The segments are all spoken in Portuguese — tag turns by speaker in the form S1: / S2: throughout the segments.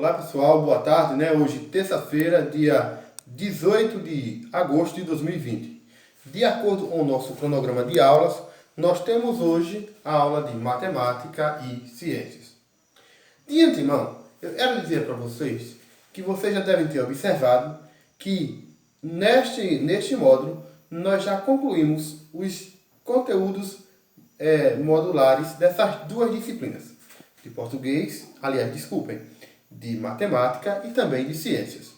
S1: Olá pessoal, boa tarde, né? Hoje terça-feira, dia 18 de agosto de 2020. De acordo com o nosso cronograma de aulas, nós temos hoje a aula de matemática e ciências. De antemão, eu quero dizer para vocês que vocês já devem ter observado que neste módulo nós já concluímos os conteúdos modulares dessas duas disciplinas, de português, de matemática e também de ciências.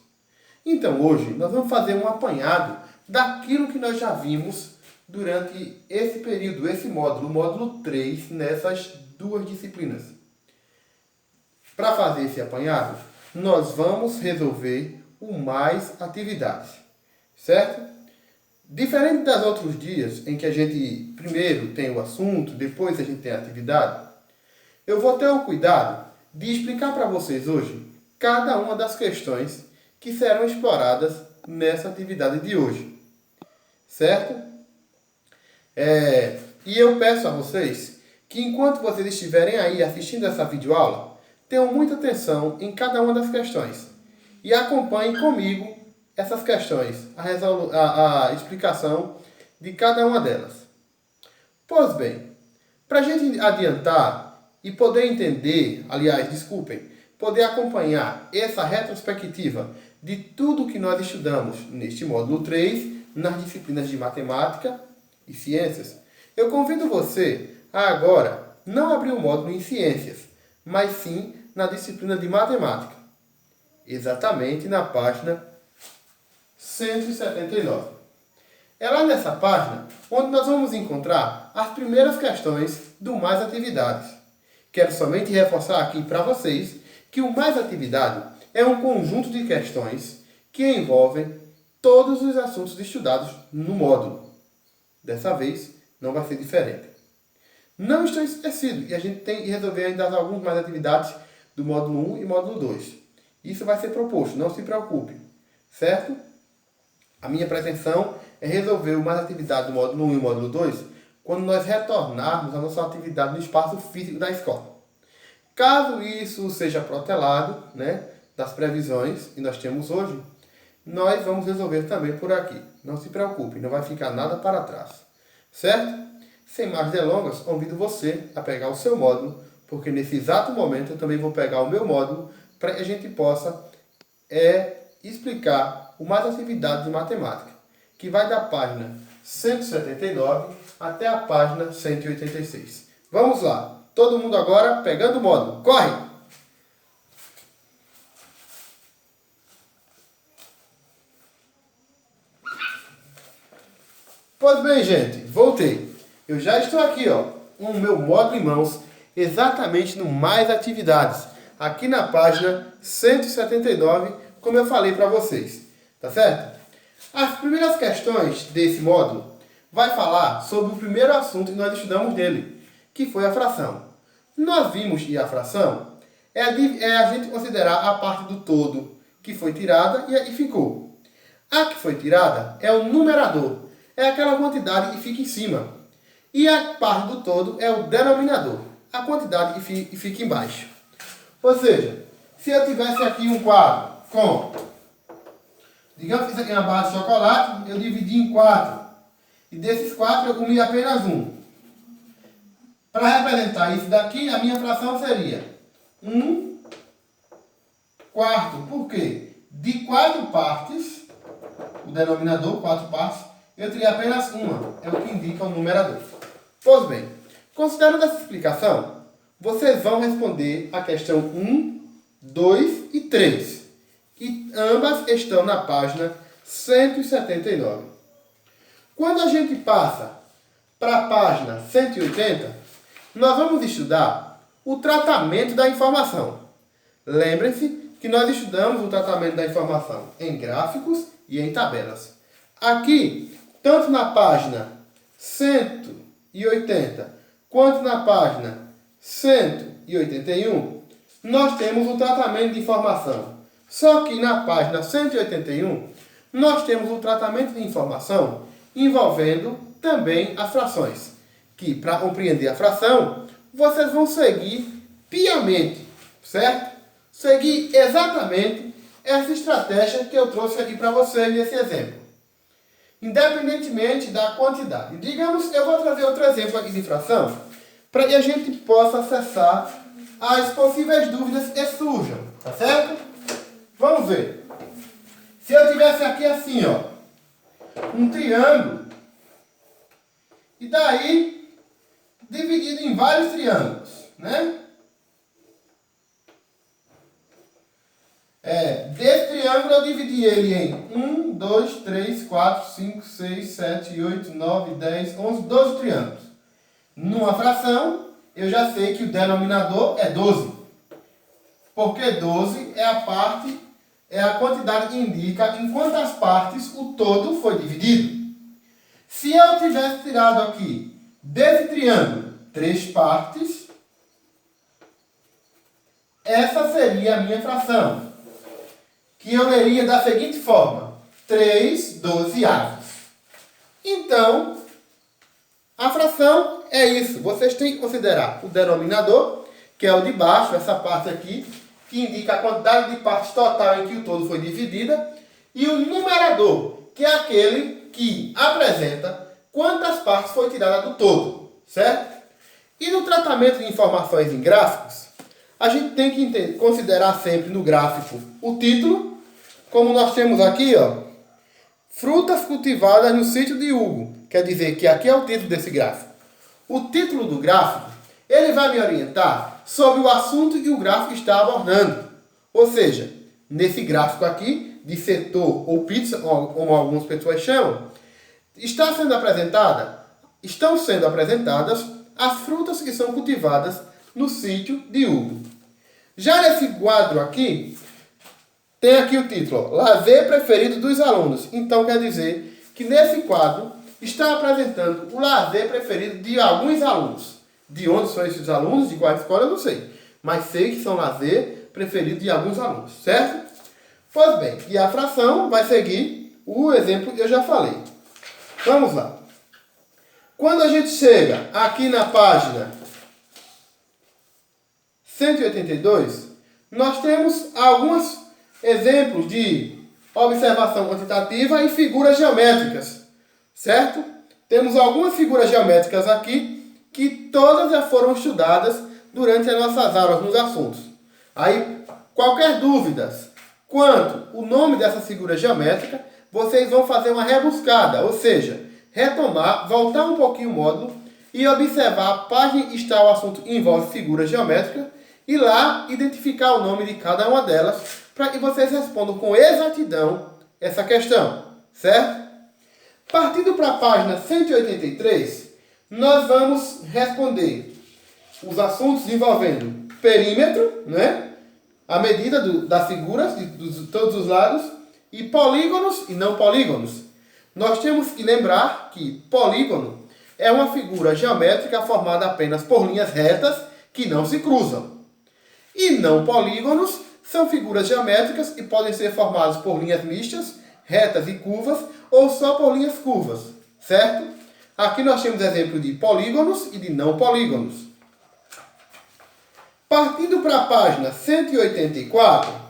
S1: Então hoje nós vamos fazer um apanhado daquilo que nós já vimos durante esse período, esse módulo, o módulo 3, nessas duas disciplinas. Para fazer esse apanhado, nós vamos resolver o mais atividades, certo? Diferente dos outros dias, em que a gente primeiro tem o assunto, depois a gente tem a atividade, eu vou ter o cuidado de explicar para vocês hoje cada uma das questões que serão exploradas nessa atividade de hoje, certo? E eu peço a vocês que enquanto vocês estiverem aí assistindo essa videoaula, tenham muita atenção em cada uma das questões e acompanhem comigo essas questões, a explicação de cada uma delas. Pois bem, para a gente adiantar e poder entender, poder acompanhar essa retrospectiva de tudo que nós estudamos neste módulo 3, nas disciplinas de matemática e ciências, eu convido você a agora não abrir o módulo em ciências, mas sim na disciplina de matemática, exatamente na página 179. É lá nessa página onde nós vamos encontrar as primeiras questões do Mais Atividades. Quero somente reforçar aqui para vocês que o Mais Atividade é um conjunto de questões que envolvem todos os assuntos estudados no módulo. Dessa vez, não vai ser diferente. Não estou esquecido e a gente tem que resolver ainda algumas mais atividades do módulo 1 e módulo 2. Isso vai ser proposto, não se preocupe, certo? A minha pretensão é resolver o mais atividade do módulo 1 e módulo 2 quando nós retornarmos à nossa atividade no espaço físico da escola. Caso isso seja protelado, das previsões que nós temos hoje, nós vamos resolver também por aqui. Não se preocupe, não vai ficar nada para trás. Certo? Sem mais delongas, convido você a pegar o seu módulo, porque nesse exato momento eu também vou pegar o meu módulo para que a gente possa explicar o mais atividade de matemática, que vai da página 179 até a página 186. Vamos lá! Todo mundo agora pegando o módulo. Corre! Pois bem, gente, voltei. Eu já estou aqui, com o meu módulo em mãos, exatamente no Mais Atividades, aqui na página 179, como eu falei para vocês. Tá certo? As primeiras questões desse módulo vai falar sobre o primeiro assunto que nós estudamos dele, que foi a fração. Nós vimos que a fração é a gente considerar a parte do todo que foi tirada e ficou. A que foi tirada é o numerador, é aquela quantidade que fica em cima. E a parte do todo é o denominador, a quantidade que fica embaixo. Ou seja, se eu tivesse aqui um quadro com, digamos que isso aqui é uma barra de chocolate, eu dividi em 4. E desses 4 eu comi apenas um. Para representar isso daqui, a minha fração seria 1/4. Por quê? De 4 partes, o denominador, 4 partes, eu teria apenas uma. É o que indica o numerador. Pois bem, considerando essa explicação, vocês vão responder a questão 1, 2 e 3. E ambas estão na página 179. Quando a gente passa para a página 180, nós vamos estudar o tratamento da informação. Lembrem-se que nós estudamos o tratamento da informação em gráficos e em tabelas. Aqui, tanto na página 180 quanto na página 181, nós temos o tratamento de informação. Só que na página 181, nós temos o tratamento de informação envolvendo também as frações. Que para compreender a fração, vocês vão seguir piamente, certo? seguir exatamente essa estratégia que eu trouxe aqui para vocês nesse exemplo. Independentemente da quantidade. Digamos, eu vou trazer outro exemplo aqui de fração, para que a gente possa acessar as possíveis dúvidas que surjam, tá certo? Vamos ver. Se eu tivesse aqui assim, ó, um triângulo, e daí dividido em vários triângulos, né? Desse triângulo eu dividi ele em 1, 2, 3, 4, 5, 6, 7, 8, 9, 10, 11, 12 triângulos. Numa fração, eu já sei que o denominador é 12. Porque 12 é a quantidade que indica em quantas partes o todo foi dividido. Se eu tivesse tirado aqui desse triângulo 3 partes, essa seria a minha fração, que eu leria da seguinte forma: 3 dozeavos. Então, a fração é isso. Vocês têm que considerar o denominador, que é o de baixo, essa parte aqui, que indica a quantidade de partes total em que o todo foi dividida, e o numerador, que é aquele que apresenta quantas partes foi tirada do todo, certo? E no tratamento de informações em gráficos, a gente tem que considerar sempre no gráfico o título, como nós temos aqui, ó, frutas cultivadas no sítio de Hugo. Quer dizer que aqui é o título desse gráfico. O título do gráfico, ele vai me orientar sobre o assunto que o gráfico está abordando. Ou seja, nesse gráfico aqui, de setor ou pizza, como algumas pessoas chamam, estão sendo apresentadas as frutas que são cultivadas no sítio de Hugo. Já nesse quadro aqui, tem aqui o título, lazer preferido dos alunos. Então quer dizer que nesse quadro está apresentando o lazer preferido de alguns alunos. De onde são esses alunos, de qual escola, eu não sei. Mas sei que são lazer preferido de alguns alunos, certo? Pois bem, e a fração vai seguir o exemplo que eu já falei. Vamos lá. Quando a gente chega aqui na página 182, nós temos alguns exemplos de observação quantitativa e figuras geométricas, certo? Temos algumas figuras geométricas aqui que todas já foram estudadas durante as nossas aulas nos assuntos. Aí, qualquer dúvida quanto o nome dessa figura geométrica, vocês vão fazer uma rebuscada, ou seja, retomar, voltar um pouquinho o módulo e observar a página que está o assunto que envolve figura geométrica e lá identificar o nome de cada uma delas para que vocês respondam com exatidão essa questão, certo? Partindo para a página 183, nós vamos responder os assuntos envolvendo perímetro, né? A medida das figuras de todos os lados, e polígonos e não polígonos. Nós temos que lembrar que polígono é uma figura geométrica formada apenas por linhas retas que não se cruzam. E não polígonos são figuras geométricas que podem ser formadas por linhas mistas, retas e curvas, ou só por linhas curvas, certo? Aqui nós temos exemplo de polígonos e de não polígonos. Partindo para a página 184,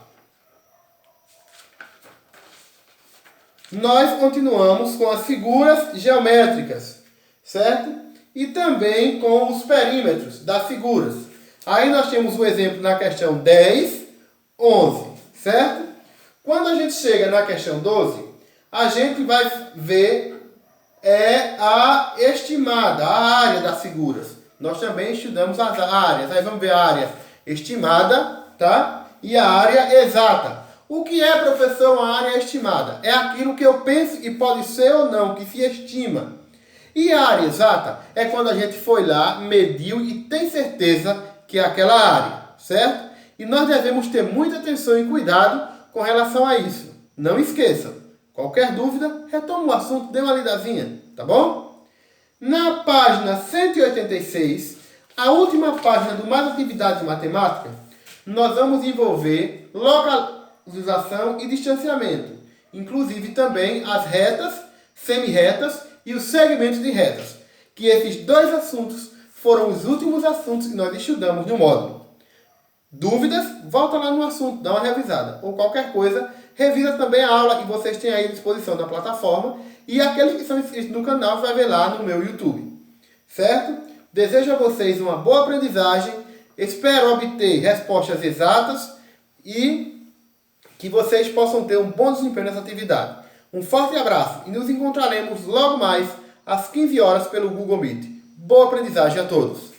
S1: nós continuamos com as figuras geométricas, certo? E também com os perímetros das figuras. Aí nós temos o exemplo na questão 10, 11, certo? Quando a gente chega na questão 12, a gente vai ver a estimada, a área das figuras. Nós também estudamos as áreas. Aí vamos ver a área estimada, tá? E a área exata. O que é, professor, uma área estimada? É aquilo que eu penso que pode ser ou não, que se estima. E a área exata é quando a gente foi lá, mediu e tem certeza que é aquela área, certo? E nós devemos ter muita atenção e cuidado com relação a isso. Não esqueçam. Qualquer dúvida, retoma o assunto, dê uma lidazinha, tá bom? Na página 186, a última página do Mais Atividades de Matemática, nós vamos envolver localização e distanciamento, inclusive também as retas, semi-retas e os segmentos de retas, que esses dois assuntos foram os últimos assuntos que nós estudamos no módulo. Dúvidas? Volta lá no assunto, dá uma revisada. Ou qualquer coisa, revisa também a aula que vocês têm aí à disposição na plataforma. E aqueles que são inscritos no canal vai ver lá no meu YouTube. Certo? Desejo a vocês uma boa aprendizagem. Espero obter respostas exatas e que vocês possam ter um bom desempenho nessa atividade. Um forte abraço e nos encontraremos logo mais às 15 horas pelo Google Meet. Boa aprendizagem a todos!